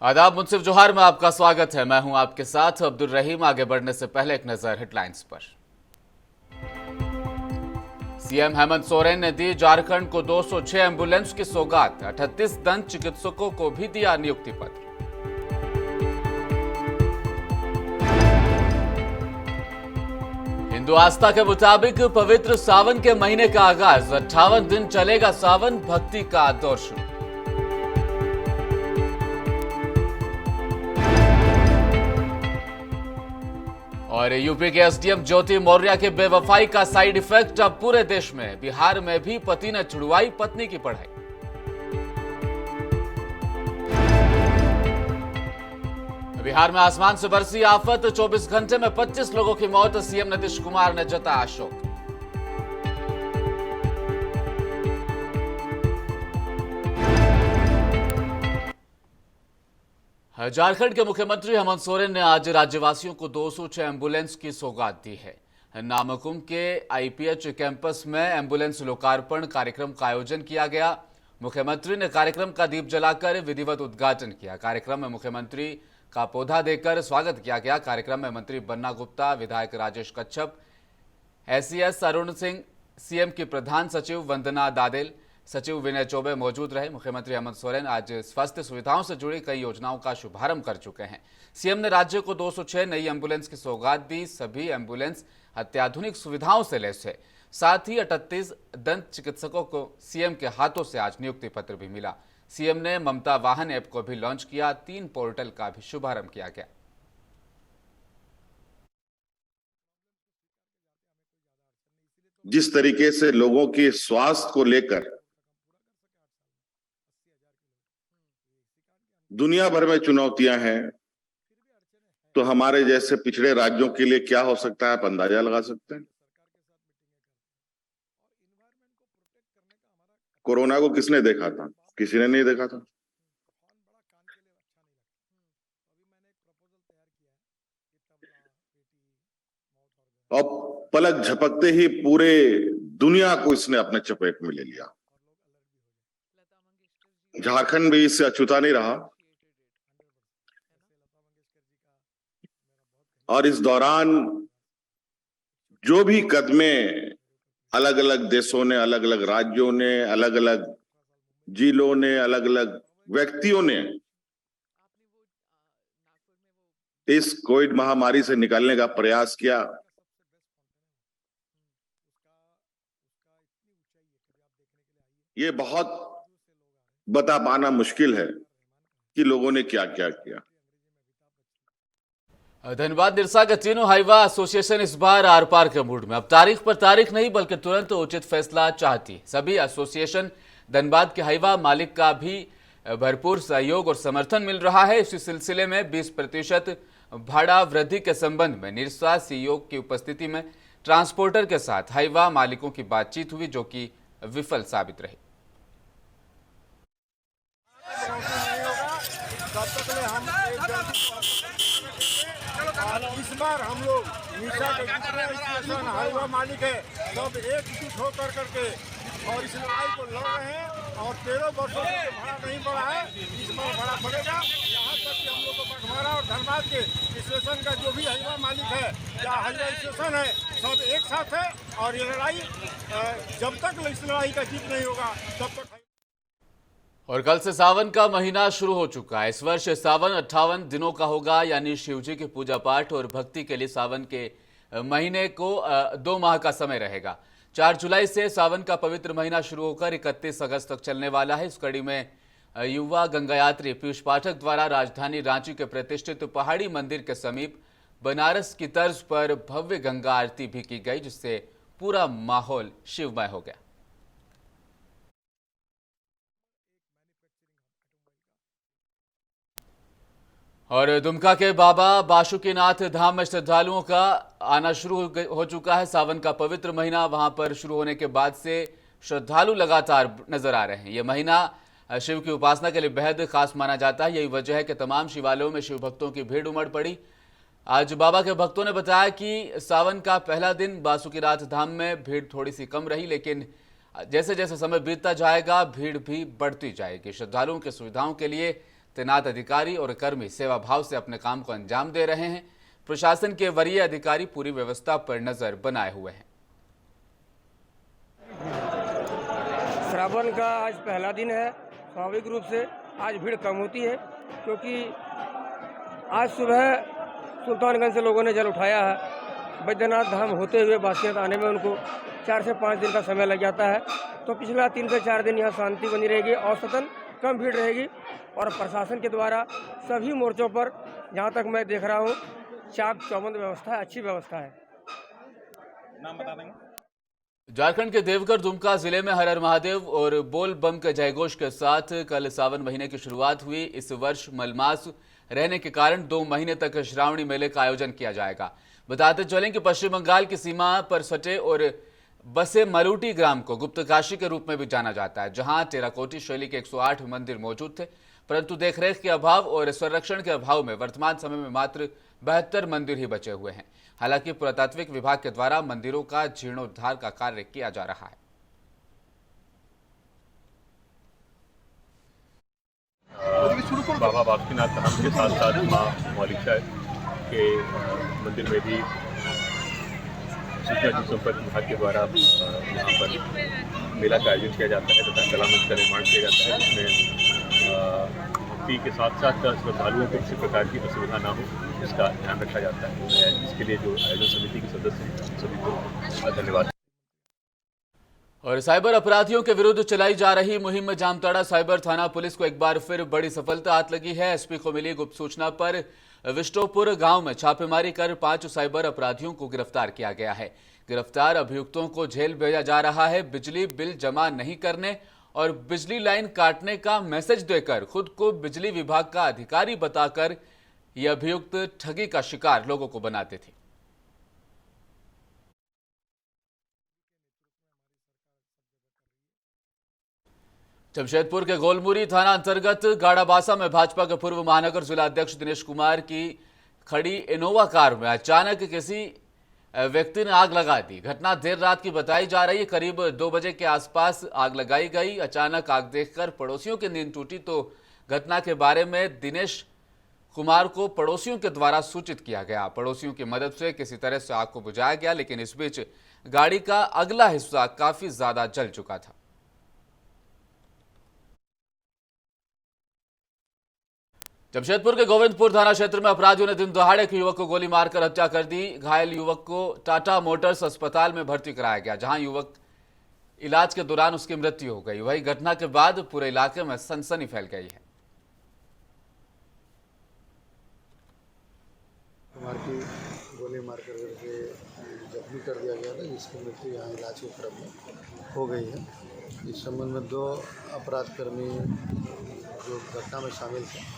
आदाब, मुनसिफ जोहार में आपका स्वागत है। मैं हूं आपके साथ अब्दुल रहीम। आगे बढ़ने से पहले एक नजर हेडलाइंस पर। सीएम हेमंत सोरेन ने दी झारखंड को 206 एम्बुलेंस की सौगात। 38 दंत चिकित्सकों को भी दिया नियुक्ति पत्र। हिंदू आस्था के मुताबिक पवित्र सावन के महीने का आगाज। 58 दिन चलेगा सावन, भक्ति का दौर शुरू। और यूपी के एसडीएम ज्योति मौर्य के बेवफाई का साइड इफेक्ट अब पूरे देश में। बिहार में भी पति ने छुड़वाई पत्नी की पढ़ाई। बिहार में आसमान से बरसी आफत। 24 घंटे में 25 लोगों की मौत। सीएम नीतीश कुमार ने जताया शोक। झारखंड के मुख्यमंत्री हेमंत सोरेन ने आज राज्यवासियों को 206 एम्बुलेंस की सौगात दी है। नामकुम के आईपीएच कैंपस में एम्बुलेंस लोकार्पण कार्यक्रम का आयोजन किया गया। मुख्यमंत्री ने कार्यक्रम का दीप जलाकर विधिवत उद्घाटन किया। कार्यक्रम में मुख्यमंत्री का पौधा देकर स्वागत किया गया। कार्यक्रम में मंत्री बन्ना गुप्ता, विधायक राजेश कच्छप, एसीएस अरुण सिंह, सीएम की प्रधान सचिव वंदना दादेल, सचिव विनय चौबे मौजूद रहे। मुख्यमंत्री हेमंत सोरेन आज स्वास्थ्य सुविधाओं से जुड़ी कई योजनाओं का शुभारंभ कर चुके हैं। सीएम ने राज्य को 206 नई एम्बुलेंस की सौगात दी। सभी एम्बुलेंस अत्याधुनिक सुविधाओं से लैस है। साथ ही 38 दंत चिकित्सकों को सीएम के हाथों से आज नियुक्ति पत्र भी मिला। सीएम ने ममता वाहन ऐप को भी लॉन्च किया। 3 पोर्टल का भी शुभारंभ किया गया। जिस तरीके से लोगों के स्वास्थ्य को लेकर दुनिया भर में चुनौतियां हैं, तो हमारे जैसे पिछड़े राज्यों के लिए क्या हो सकता है, आप अंदाजा लगा सकते हैं। कोरोना को किसने देखा था? किसी ने नहीं देखा था। और पलक झपकते ही पूरे दुनिया को इसने अपने चपेट में ले लिया। झारखंड भी इससे अछूता नहीं रहा। और इस दौरान जो भी कदमें अलग अलग देशों ने, अलग अलग राज्यों ने, अलग अलग जिलों ने, अलग अलग व्यक्तियों ने इस कोविड महामारी से निकलने का प्रयास किया, ये बहुत बता पाना मुश्किल है कि लोगों ने क्या क्या किया। धनबाद निरसा के तीनों हाईवा एसोसिएशन इस बार आर पार के मूड में। अब तारीख पर तारीख नहीं बल्कि तुरंत उचित फैसला चाहती। सभी एसोसिएशन धनबाद के हाईवा मालिक का भी भरपूर सहयोग और समर्थन मिल रहा है। इसी सिलसिले में 20% भाड़ा वृद्धि के संबंध में निरसा सीईओ की उपस्थिति में ट्रांसपोर्टर के साथ हाईवा मालिकों की बातचीत हुई, जो कि विफल साबित रही। इस बार हम लोग निशा के जितने स्टेशन हाईवा मालिक है सब एकजुट होकर करके और इस लड़ाई को लड़ रहे हैं। और 13 वर्षों से भाड़ा नहीं बढ़ा है, इस बार भाड़ा बढ़ेगा। यहाँ तक कि हम लोग को बघवाड़ा और धनबाद के स्टेशन का जो भी हाईवा मालिक है या हाईवा स्टेशन है सब एक साथ है। और ये लड़ाई जब तक इस लड़ाई का जीत नहीं होगा तब तक। और कल से सावन का महीना शुरू हो चुका है। इस वर्ष सावन 58 दिनों का होगा, यानी शिवजी की पूजा पाठ और भक्ति के लिए सावन के महीने को 2 माह का समय रहेगा। 4 जुलाई से सावन का पवित्र महीना शुरू होकर 31 अगस्त तक चलने वाला है। इस कड़ी में युवा गंगा यात्री पीयूष पाठक द्वारा राजधानी रांची के प्रतिष्ठित पहाड़ी मंदिर के समीप बनारस की तर्ज पर भव्य गंगा आरती भी की गई, जिससे पूरा माहौल शिवमय हो गया। और दुमका के बाबा बासुकीनाथ धाम में श्रद्धालुओं का आना शुरू हो चुका है। सावन का पवित्र महीना वहां पर शुरू होने के बाद से श्रद्धालु लगातार नजर आ रहे हैं। यह महीना शिव की उपासना के लिए बेहद खास माना जाता है। यही वजह है कि तमाम शिवालयों में शिव भक्तों की भीड़ उमड़ पड़ी। आज बाबा के भक्तों ने बताया कि सावन का पहला दिन बासुकीनाथ धाम में भीड़ थोड़ी सी कम रही, लेकिन जैसे जैसे समय बीतता जाएगा भीड़ भी बढ़ती जाएगी। श्रद्धालुओं की सुविधाओं के लिए तैनात अधिकारी और कर्मी सेवा भाव से अपने काम को अंजाम दे रहे हैं। प्रशासन के वरीय अधिकारी पूरी व्यवस्था पर नजर बनाए हुए हैं। श्रावण का आज पहला दिन है। स्वाभाविक रूप से आज भीड़ कम होती है, क्योंकि आज सुबह सुल्तानगंज से लोगों ने जल उठाया है। बैद्यनाथ धाम होते हुए बासियात आने में उनको 4 से 5 दिन का समय लग जाता है। तो पिछला 3 से 4 दिन यहाँ शांति बनी रहेगी, औसतन कम भीड़ रहेगी। और प्रशासन के द्वारा सभी मोर्चों पर जहाँ तक मैं देख रहा हूँ चाक चौबंद व्यवस्था है, अच्छी व्यवस्था है। नाम बता देंगे? झारखंड के देवघर दुमका जिले में हर हर महादेव और बोल बम के जयघोष के साथ कल सावन महीने की शुरुआत हुई। इस वर्ष मलमास रहने के कारण 2 महीने तक श्रावणी मेले का आयोजन किया जाएगा। बताते चलें कि पश्चिम बंगाल की सीमा पर सटे और बसे मलूटी ग्राम को गुप्त काशी के रूप में भी जाना जाता है, जहां टेराकोटी शैली के 108 मंदिर मौजूद थे, परंतु देखरेख के अभाव और संरक्षण के अभाव में वर्तमान समय में मात्र 72 मंदिर ही बचे हुए हैं। हालांकि पुरातात्विक विभाग के द्वारा मंदिरों का जीर्णोद्धार का कार्य किया जा रहा है। बाबा बासुकीनाथ धाम के साथ साथ माँ मौलिका के मंदिर में भी सूचना जनसंपर्क विभाग के द्वारा यहाँ पर मेला का आयोजन किया जाता है तथा कला मंच का निर्माण किया जाता है, जिसमें भक्ति के साथ साथ श्रद्धालुओं को किसी प्रकार की असुविधा ना हो इसका ध्यान रखा जाता है। इसके लिए जो आयोजन समिति के सदस्य हैं सभी को धन्यवाद। और साइबर अपराधियों के विरुद्ध चलाई जा रही मुहिम में जामताड़ा साइबर थाना पुलिस को एक बार फिर बड़ी सफलता हाथ लगी है। एसपी को मिली गुप्त सूचना पर विष्टोपुर गांव में छापेमारी कर 5 साइबर अपराधियों को गिरफ्तार किया गया है। गिरफ्तार अभियुक्तों को जेल भेजा जा रहा है। बिजली बिल जमा नहीं करने और बिजली लाइन काटने का मैसेज देकर खुद को बिजली विभाग का अधिकारी बताकर ये अभियुक्त ठगी का शिकार लोगों को बनाते थे। जमशेदपुर के गोलमुरी थाना अंतर्गत गाड़ाबासा में भाजपा के पूर्व महानगर जिला अध्यक्ष दिनेश कुमार की खड़ी इनोवा कार में अचानक किसी व्यक्ति ने आग लगा दी। घटना देर रात की बताई जा रही है। करीब 2 बजे के आसपास आग लगाई गई। अचानक आग देखकर पड़ोसियों की नींद टूटी तो घटना के बारे में दिनेश कुमार को पड़ोसियों के द्वारा सूचित किया गया। पड़ोसियों की मदद से किसी तरह से आग को बुझाया गया, लेकिन इस बीच गाड़ी का अगला हिस्सा काफी ज्यादा जल चुका था। जमशेदपुर के गोविंदपुर थाना क्षेत्र में अपराधियों ने दिन दहाड़े एक युवक को गोली मारकर हत्या कर दी। घायल युवक को टाटा मोटर्स अस्पताल में भर्ती कराया गया, जहां युवक इलाज के दौरान उसकी मृत्यु हो गई। वहीं घटना के बाद पूरे इलाके में सनसनी फैल गई है। कुमार की गोली मारकर करके जख्मी कर दिया गया था, जिसकी मृत्यु यहाँ इलाज के क्रम में हो गई है। इस संबंध में 2 अपराधकर्मी जो घटना में शामिल थे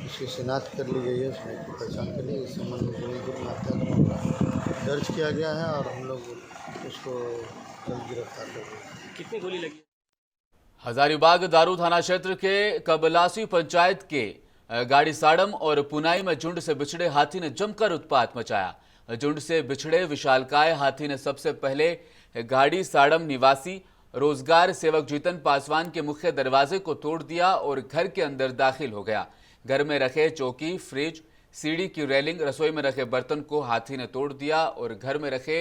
उसकी शिनाख्त कर ली गई है, उसकी पहचान कर ली। इस संबंध में गोविंदपुर में हत्या का मामला दर्ज किया गया है और हम लोग उसको जल्द गिरफ्तार करेंगे। कितनी गोली लगी? हजारीबाग दारू थाना क्षेत्र के कबलासी पंचायत के गाड़ी साड़म और पुनाई में झुंड से बिछड़े हाथी ने जमकर उत्पात मचाया। झुंड से बिछड़े विशालकाय हाथी ने सबसे पहले गाड़ी साड़म निवासी रोजगार सेवक जीतन पासवान के मुख्य दरवाजे को तोड़ दिया और घर के अंदर दाखिल हो गया। घर में रखे चौकी, फ्रिज, सीढ़ी की रेलिंग, रसोई में रखे बर्तन को हाथी ने तोड़ दिया और घर में रखे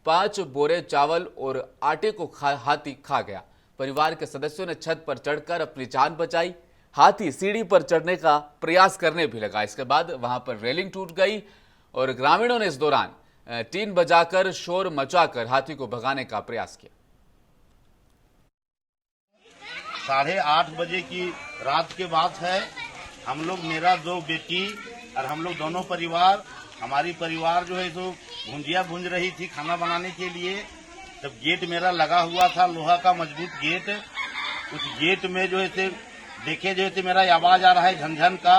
5 बोरे चावल और आटे को हाथी खा गया। परिवार के सदस्यों ने छत पर चढ़कर अपनी जान बचाई। हाथी सीढ़ी पर चढ़ने का प्रयास करने भी लगा। इसके बाद वहां पर रेलिंग टूट गई और ग्रामीणों ने इस दौरान टीन बजाकर शोर मचाकर हाथी को भगाने का प्रयास किया। 8:30 बजे की रात के बात है। हम लोग, मेरा 2 बेटी और हम लोग दोनों परिवार, हमारी परिवार जो है तो भुंजिया भूंज रही थी खाना बनाने के लिए। जब गेट मेरा लगा हुआ था, लोहा का मजबूत गेट, उस गेट में जो है देखे जो है मेरा आवाज आ रहा है झनझन का।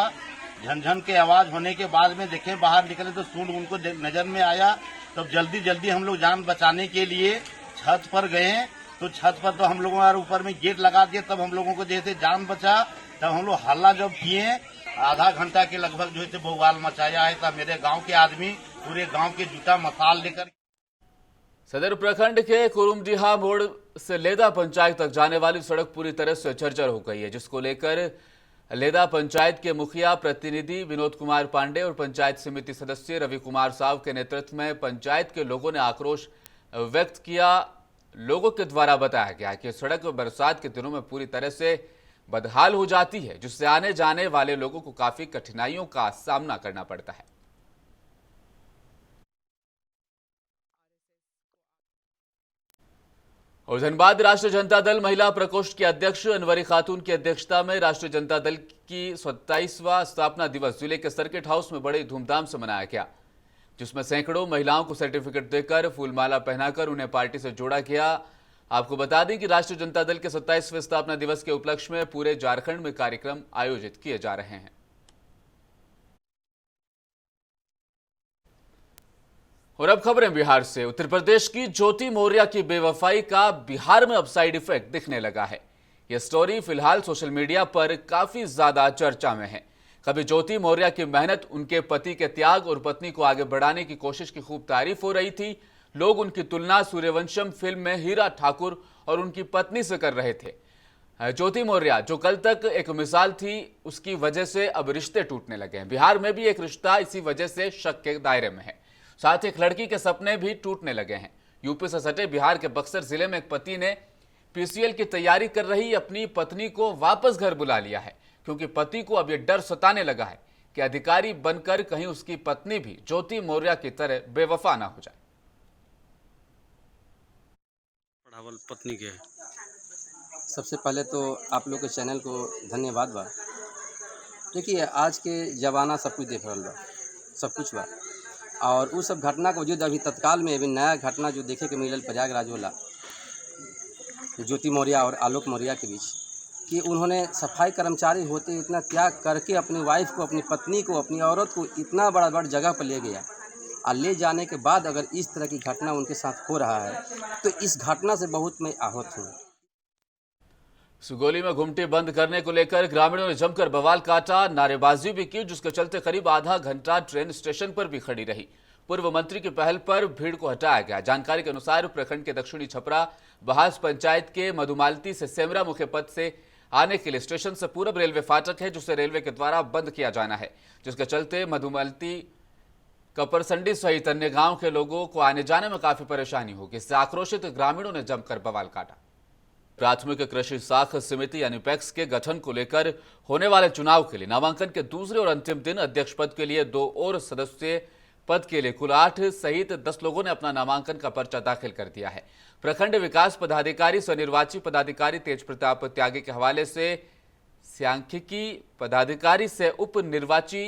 झनझन के आवाज होने के बाद में देखे बाहर निकले तो सूंड उनको नजर में आया। तब जल्दी हम लोग जान बचाने के लिए छत पर गए। तो छत पर तो हम लोगों ने ऊपर में गेट लगा दिया, तब हम लोगों को जैसे जान बचा। तब हम लोग हल्ला जब किए, आधा घंटा के लगभग जो है बवाल मचाया है। तब मेरे गांव के आदमी पूरे गांव के जूता मसाल लेकर। सदर प्रखंड के कुरुमडीहा मोड़ से लेदा पंचायत तक जाने वाली सड़क पूरी तरह से जर्जर हो गई है, जिसको लेकर लेदा पंचायत के मुखिया प्रतिनिधि विनोद कुमार पांडे और पंचायत समिति सदस्य रवि कुमार साव के नेतृत्व में पंचायत के लोगों ने आक्रोश व्यक्त किया। लोगों के द्वारा बताया गया कि सड़क बरसात के दिनों में पूरी तरह से बदहाल हो जाती है, जिससे आने जाने वाले लोगों को काफी कठिनाइयों का सामना करना पड़ता है। और धनबाद राष्ट्रीय जनता दल महिला प्रकोष्ठ के अध्यक्ष अनवरी खातून की अध्यक्षता में राष्ट्रीय जनता दल की 27वां स्थापना दिवस जिले के सर्किट हाउस में बड़े धूमधाम से मनाया गया, जिसमें सैकड़ों महिलाओं को सर्टिफिकेट देकर फूलमाला पहनाकर उन्हें पार्टी से जोड़ा गया। आपको बता दें कि राष्ट्रीय जनता दल के 27वें स्थापना दिवस के उपलक्ष्य में पूरे झारखंड में कार्यक्रम आयोजित किए जा रहे हैं। और अब खबरें बिहार से। उत्तर प्रदेश की ज्योति मौर्या की बेवफाई का बिहार में अब साइड इफेक्ट दिखने लगा है। यह स्टोरी फिलहाल सोशल मीडिया पर काफी ज्यादा चर्चा में है। कभी ज्योति मौर्या की मेहनत, उनके पति के त्याग और पत्नी को आगे बढ़ाने की कोशिश की खूब तारीफ हो रही थी। लोग उनकी तुलना सूर्यवंशम फिल्म में हीरा ठाकुर और उनकी पत्नी से कर रहे थे। ज्योति मौर्या जो कल तक एक मिसाल थी, उसकी वजह से अब रिश्ते टूटने लगे हैं। बिहार में भी एक रिश्ता इसी वजह से शक के दायरे में है। साथ ही एक लड़की के सपने भी टूटने लगे हैं। यूपी से सटे बिहार के बक्सर जिले में एक पति ने पीसीएल की तैयारी कर रही अपनी पत्नी को वापस घर बुला लिया है, क्योंकि पति को अब यह डर सताने लगा है कि अधिकारी बनकर कहीं उसकी पत्नी भी ज्योति मौर्या की तरह बेवफा ना हो जाए। पढ़ावल पत्नी के सबसे पहले तो आप लोग के चैनल को धन्यवाद बा। देखिए, आज के जमाना सब कुछ देख रहा बा, सब कुछ बा, और उस सब घटना को जो अभी तत्काल में अभी नया घटना जो देखे के मिलल प्रयागराज वाला ज्योति मौर्या और आलोक मौर्या के बीच, कि उन्होंने सफाई कर्मचारी होते इतना त्याग करके अपनी वाइफ को, अपनी पत्नी को, अपनी औरत को इतना बड़ा जगह पर ले गया, और ले जाने के बाद अगर इस तरह की घटना उनके साथ हो रहा है तो इस घटना से बहुत मैं आहत हूँ। सुगौली में घुमटी बंद करने को लेकर ग्रामीणों ने जमकर बवाल काटा, नारेबाजी भी की, जिसके चलते करीब आधा घंटा ट्रेन स्टेशन पर भी खड़ी रही। पूर्व मंत्री की पहल पर भीड़ को हटाया गया। जानकारी के अनुसार प्रखंड के दक्षिणी छपरा बहास पंचायत के मधुमालती से सेमरा मुख्य पथ से आने के लिए स्टेशन से पूरब रेलवे फाटक है, जिसे रेलवे के द्वारा बंद किया जाना है, जिसके चलते मधुमालती, कपरसंडी सहित अन्य गांव के लोगों को आने जाने में काफी परेशानी होगी। इससे आक्रोशित ग्रामीणों ने जमकर बवाल काटा। प्राथमिक कृषि साख समिति यानी पैक्स के गठन को लेकर होने वाले चुनाव के लिए नामांकन के दूसरे और अंतिम दिन अध्यक्ष पद के लिए 2 और सदस्य पद के लिए कुल 8 सहित 10 लोगों ने अपना नामांकन का पर्चा दाखिल कर दिया है। प्रखंड विकास पदाधिकारी स्वनिर्वाची पदाधिकारी तेज प्रताप त्यागी के हवाले से सांख्यिकी पदाधिकारी से उप निर्वाची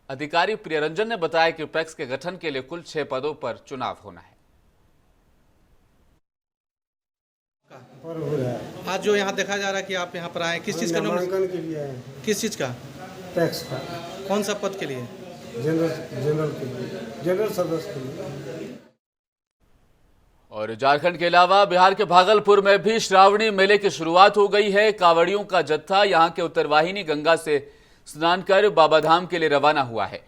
अधिकारी प्रियरंजन ने बताया कि पैक्स के गठन के लिए कुल 6 पदों पर चुनाव होना है। आज जो यहाँ देखा जा रहा है कि आप यहाँ पर आए, किस चीज़ का नामांकन के लिए आए? किस चीज़ का? टैक्स का। कौन सा पद के लिए? जनरल के लिए, जनरल सदस्य के लिए। और झारखंड के अलावा बिहार के भागलपुर में भी श्रावणी मेले की शुरुआत हो गई है। कांवड़ियों का जत्था यहां के उत्तरवाहिनी गंगा से स्नान कर बाबाधाम के लिए रवाना हुआ है।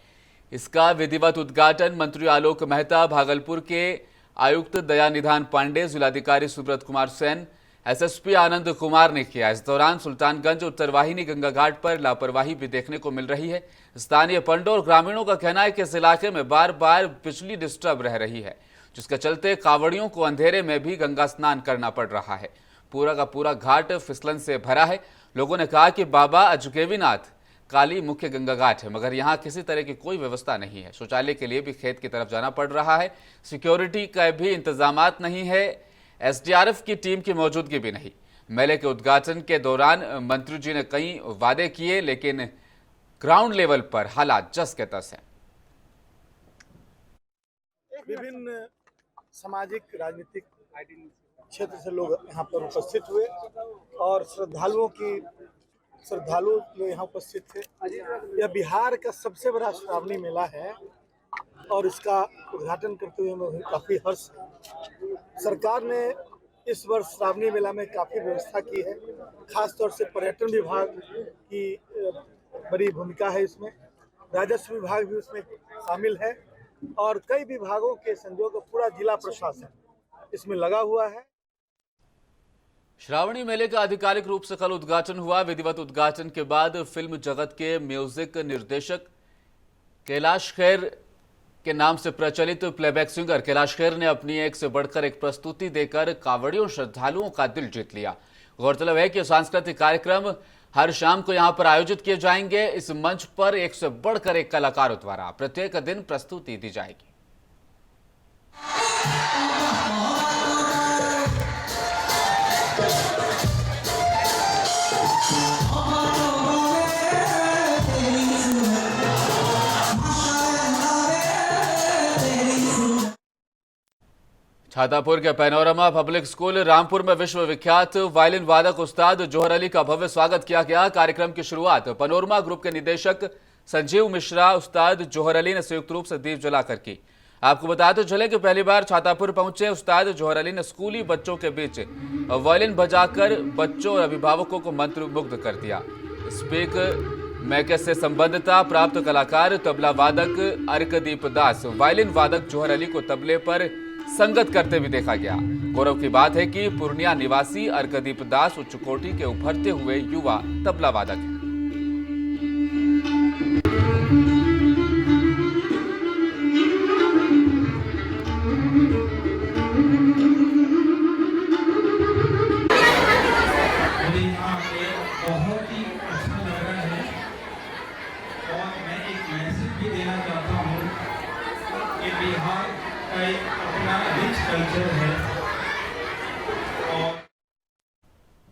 इसका विधिवत उद्घाटन मंत्री आलोक मेहता, भागलपुर के आयुक्त दयानिधान पांडे, जिलाधिकारी सुब्रत कुमार सेन, एसएसपी आनंद कुमार ने किया। इस दौरान सुल्तानगंज उत्तरवाहिनी गंगा घाट पर लापरवाही भी देखने को मिल रही है। स्थानीय पंडों और ग्रामीणों का कहना है कि इस इलाके में बार बार बिजली डिस्टर्ब रह रही है, जिसके चलते कांवड़ियों को अंधेरे में भी गंगा स्नान करना पड़ रहा है। पूरा का पूरा घाट फिसलन से भरा है। लोगों ने कहा कि बाबा अजगेवीनाथ काली मुख्य गंगा घाट है, मगर यहाँ किसी तरह की कोई व्यवस्था नहीं है। शौचालय के लिए भी खेत की तरफ जाना पड़ रहा है। सिक्योरिटी का भी इंतजामात नहीं है। एसडीआरएफ की टीम की मौजूदगी भी नहीं। मेले के उद्घाटन के दौरान मंत्री जी ने कई वादे किए, लेकिन ग्राउंड लेवल पर हालात जस के तस है। विभिन्न सामाजिक राजनीतिक क्षेत्र से लोग यहाँ पर उपस्थित हुए और श्रद्धालु लोग यहाँ उपस्थित थे। यह बिहार का सबसे बड़ा श्रावणी मेला है और इसका उद्घाटन करते हुए हमें काफ़ी हर्ष है। सरकार ने इस वर्ष श्रावणी मेला में काफ़ी व्यवस्था की है। खासतौर से पर्यटन विभाग की बड़ी भूमिका है इसमें। राजस्व विभाग भी उसमें शामिल है और कई विभागों के संयोग पूरा जिला प्रशासन इसमें लगा हुआ है। श्रावणी मेले का आधिकारिक रूप से कल उद्घाटन हुआ। विधिवत उद्घाटन के बाद फिल्म जगत के म्यूजिक निर्देशक कैलाश खेर के नाम से प्रचलित प्लेबैक सिंगर कैलाश खेर ने अपनी एक से बढ़कर एक प्रस्तुति देकर कांवड़ियों श्रद्धालुओं का दिल जीत लिया। गौरतलब है कि सांस्कृतिक कार्यक्रम हर शाम को यहां पर आयोजित किए जाएंगे। इस मंच पर एक से बढ़कर एक कलाकारों द्वारा प्रत्येक दिन प्रस्तुति दी जाएगी। छातापुर के पैनोरमा पब्लिक स्कूल रामपुर में विश्व विख्यात वायलिन वादक उस्ताद जोहर अली का भव्य स्वागत किया गया। कार्यक्रम की शुरुआत पैनोरमा ग्रुप के निदेशक संजीव मिश्रा उस्ताद जोहर अली ने संयुक्त रूप से दीप जलाकर की। आपको बताते चले कि पहली बार छातापुर पहुंचे उस्ताद जोहर अली ने स्कूली बच्चों के बीच वायलिन बजाकर बच्चों और अभिभावकों को मंत्रमुग्ध कर दिया। स्पीक मैके से संबद्धता प्राप्त कलाकार तबला वादक अर्कदीप दास वायलिन वादक जोहर अली को तबले पर संगत करते हुए देखा गया। गौरव की बात है कि पूर्णिया निवासी अर्कदीप दास उच्च कोटि के उभरते हुए युवा तबला वादक हैं। बहुत ही अच्छा लग रहा है और मैं एक मैसेज भी देना चाहता हूँ कि बिहार का एक अपना रिच कल्चर है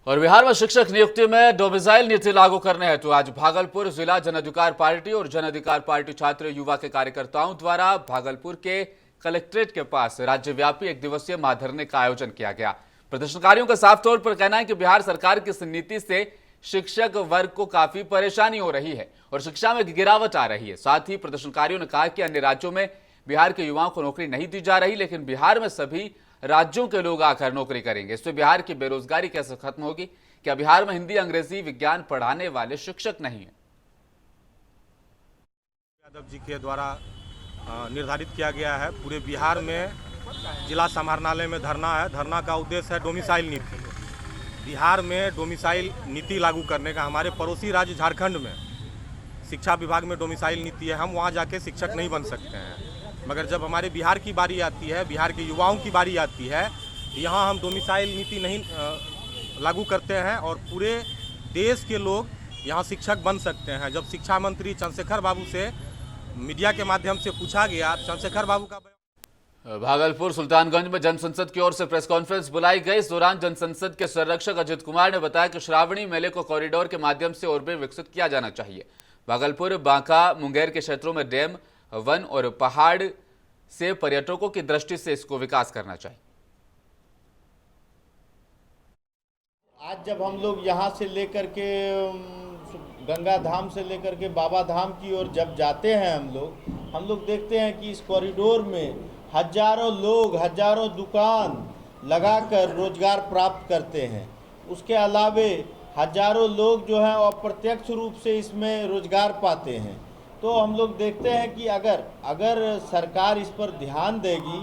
और बिहार में शिक्षक नियुक्ति में डोमिसाइल नीति लागू करने हेतु आज भागलपुर जिला जन अधिकार पार्टी और जन अधिकार पार्टी छात्र युवा के कार्यकर्ताओं द्वारा भागलपुर के कलेक्ट्रेट के पास राज्यव्यापी एक दिवसीय महाधरने का आयोजन किया गया। प्रदर्शनकारियों का साफ तौर पर कहना है कि बिहार सरकार की इस नीति से शिक्षक वर्ग को काफी परेशानी हो रही है और शिक्षा में गिरावट आ रही है। साथ ही प्रदर्शनकारियों ने कहा कि अन्य राज्यों में बिहार के युवाओं को नौकरी नहीं दी जा रही, लेकिन बिहार में सभी राज्यों के लोग आकर नौकरी करेंगे। इससे बिहार की बेरोजगारी कैसे खत्म होगी? क्या बिहार में हिंदी अंग्रेजी विज्ञान पढ़ाने वाले शिक्षक नहीं है? यादव जी के द्वारा निर्धारित किया गया है। पूरे बिहार में जिला समाहरणालय में धरना है। धरना का उद्देश्य है डोमिसाइल नीति। बिहार में डोमिसाइल नीति लागू करने का। हमारे पड़ोसी राज्य झारखंड में शिक्षा विभाग में डोमिसाइल नीति है। हम वहाँ जाके शिक्षक नहीं बन सकते हैं, मगर जब हमारे बिहार की बारी आती है, बिहार के युवाओं की बारी आती है, यहाँ हम डोमिसाइल नीति नहीं लागू करते हैं और पूरे देश के लोग यहाँ शिक्षक बन सकते हैं। जब शिक्षा मंत्री चंद्रशेखर बाबू से मीडिया के माध्यम से पूछा गया, चंद्रशेखर बाबू का भागलपुर सुल्तानगंज में जनसंसद की ओर से प्रेस कॉन्फ्रेंस बुलाई गई। इस दौरान जनसंसद के संरक्षक अजित कुमार ने बताया कि श्रावणी मेले को कॉरिडोर के माध्यम से और भी विकसित किया जाना चाहिए। भागलपुर, बांका, मुंगेर के क्षेत्रों में डैम, वन और पहाड़ से पर्यटकों की दृष्टि से इसको विकास करना चाहिए। आज जब हम लोग यहाँ से लेकर के गंगा धाम से लेकर के बाबा धाम की ओर जब जाते हैं हम लोग देखते हैं कि इस कॉरिडोर में हजारों लोग, हजारों दुकान लगाकर रोजगार प्राप्त करते हैं। उसके अलावे हजारों लोग जो हैं अप्रत्यक्ष रूप से इसमें रोजगार पाते हैं। तो हम लोग देखते हैं कि अगर सरकार इस पर ध्यान देगी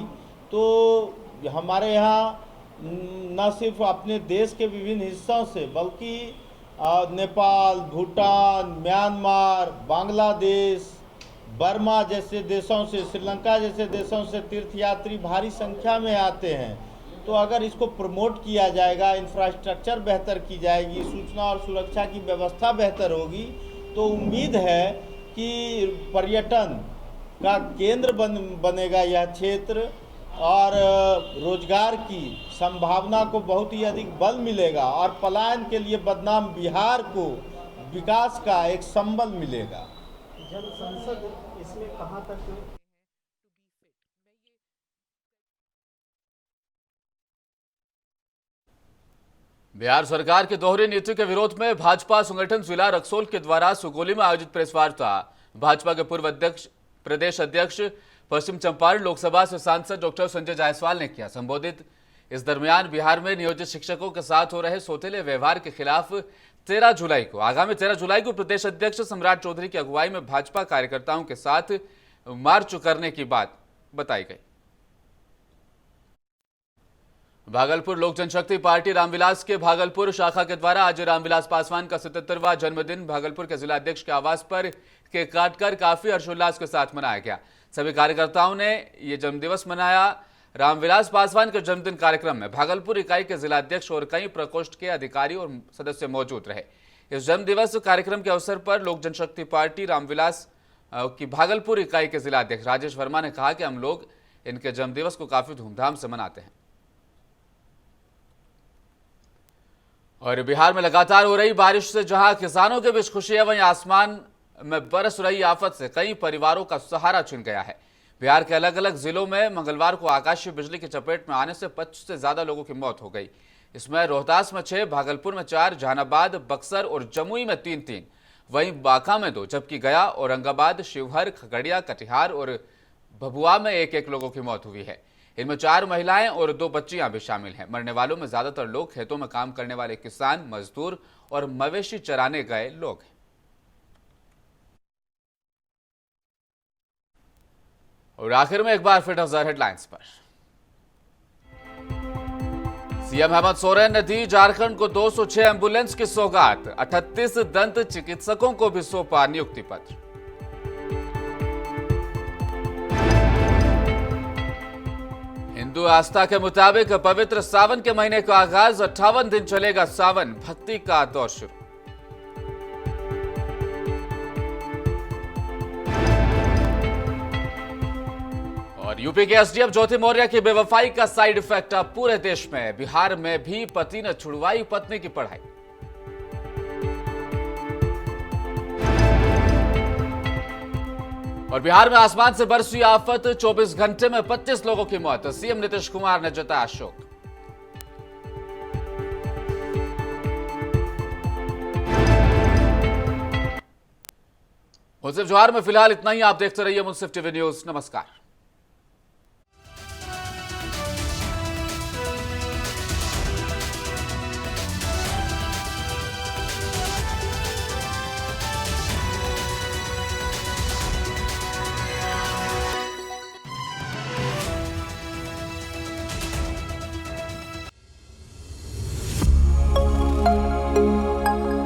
तो हमारे यहाँ न सिर्फ अपने देश के विभिन्न हिस्सों से बल्कि नेपाल, भूटान, म्यांमार, बांग्लादेश, बर्मा जैसे देशों से, श्रीलंका जैसे देशों से तीर्थयात्री भारी संख्या में आते हैं। तो अगर इसको प्रमोट किया जाएगा, इंफ्रास्ट्रक्चर बेहतर की जाएगी, सूचना और सुरक्षा की व्यवस्था बेहतर होगी, तो उम्मीद है कि पर्यटन का केंद्र बनेगा यह क्षेत्र और रोजगार की संभावना को बहुत ही अधिक बल मिलेगा और पलायन के लिए बदनाम बिहार को विकास का एक संबल मिलेगा। जनसंसद इसमें कहाँ तक बिहार सरकार की दोहरी नीति के विरोध में भाजपा संगठन जिला रक्सौल के द्वारा सुगोली में आयोजित प्रेस वार्ता भाजपा के पूर्व प्रदेश अध्यक्ष पश्चिम चंपारण लोकसभा से सांसद डॉक्टर संजय जायसवाल ने किया संबोधित। इस दरमियान बिहार में नियोजित शिक्षकों के साथ हो रहे सौतेले व्यवहार के खिलाफ आगामी 13 जुलाई को प्रदेश अध्यक्ष सम्राट चौधरी की अगुवाई में भाजपा कार्यकर्ताओं के साथ मार्च करने की बात बताई गई। भागलपुर लोक जनशक्ति पार्टी रामविलास के भागलपुर शाखा के द्वारा आज रामविलास पासवान का 77वां जन्मदिन भागलपुर के जिला अध्यक्ष के आवास पर केक काटकर काफी हर्षोल्लास के साथ मनाया गया। सभी कार्यकर्ताओं ने ये जन्मदिवस मनाया। रामविलास पासवान के जन्मदिन कार्यक्रम में भागलपुर इकाई के जिला अध्यक्ष और कई प्रकोष्ठ के अधिकारी और सदस्य मौजूद रहे। इस जन्मदिवस कार्यक्रम के अवसर पर लोक जनशक्ति पार्टी रामविलास की भागलपुर इकाई के जिला अध्यक्ष राजेश वर्मा ने कहा कि हम लोग इनके जन्मदिवस को काफी धूमधाम से मनाते हैं। और बिहार में लगातार हो रही बारिश से जहां किसानों के बीच खुशी है, वहीं आसमान में बरस रही आफत से कई परिवारों का सहारा छिन गया है। बिहार के अलग अलग जिलों में मंगलवार को आकाशीय बिजली की चपेट में आने से 25 से ज्यादा लोगों की मौत हो गई। इसमें रोहतास में 6, भागलपुर में 4, जहानाबाद, बक्सर और जमुई में 3-3, वहीं बांका में 2, जबकि गया, औरंगाबाद, शिवहर, खगड़िया, कटिहार और भभुआ में 1-1 लोगों की मौत हुई है। इनमें 4 महिलाएं और 2 बच्चियां भी शामिल हैं। मरने वालों में ज्यादातर लोग खेतों में काम करने वाले किसान, मजदूर और मवेशी चराने गए लोग हैं। और आखिर में एक बार फिर नजर हेडलाइंस पर। सीएम हेमंत सोरेन ने दी झारखंड को 206 एम्बुलेंस की सौगात। 38 दंत चिकित्सकों को भी सौंपा नियुक्ति पत्र। हिंदू आस्था के मुताबिक पवित्र सावन के महीने का आगाज 58 दिन चलेगा सावन, भक्ति का दौर शुरू। और यूपी के एसडीएम ज्योति मौर्य की बेवफाई का साइड इफेक्ट अब पूरे देश में। बिहार में भी पति ने छुड़वाई पत्नी की पढ़ाई। और बिहार में आसमान से बरसी आफत, 24 घंटे में 25 लोगों की मौत। सीएम नीतीश कुमार ने जताया शोक। मुंसिफ जवाहर में फिलहाल इतना ही। आप देखते रहिए मुंसिफ टीवी न्यूज। नमस्कार।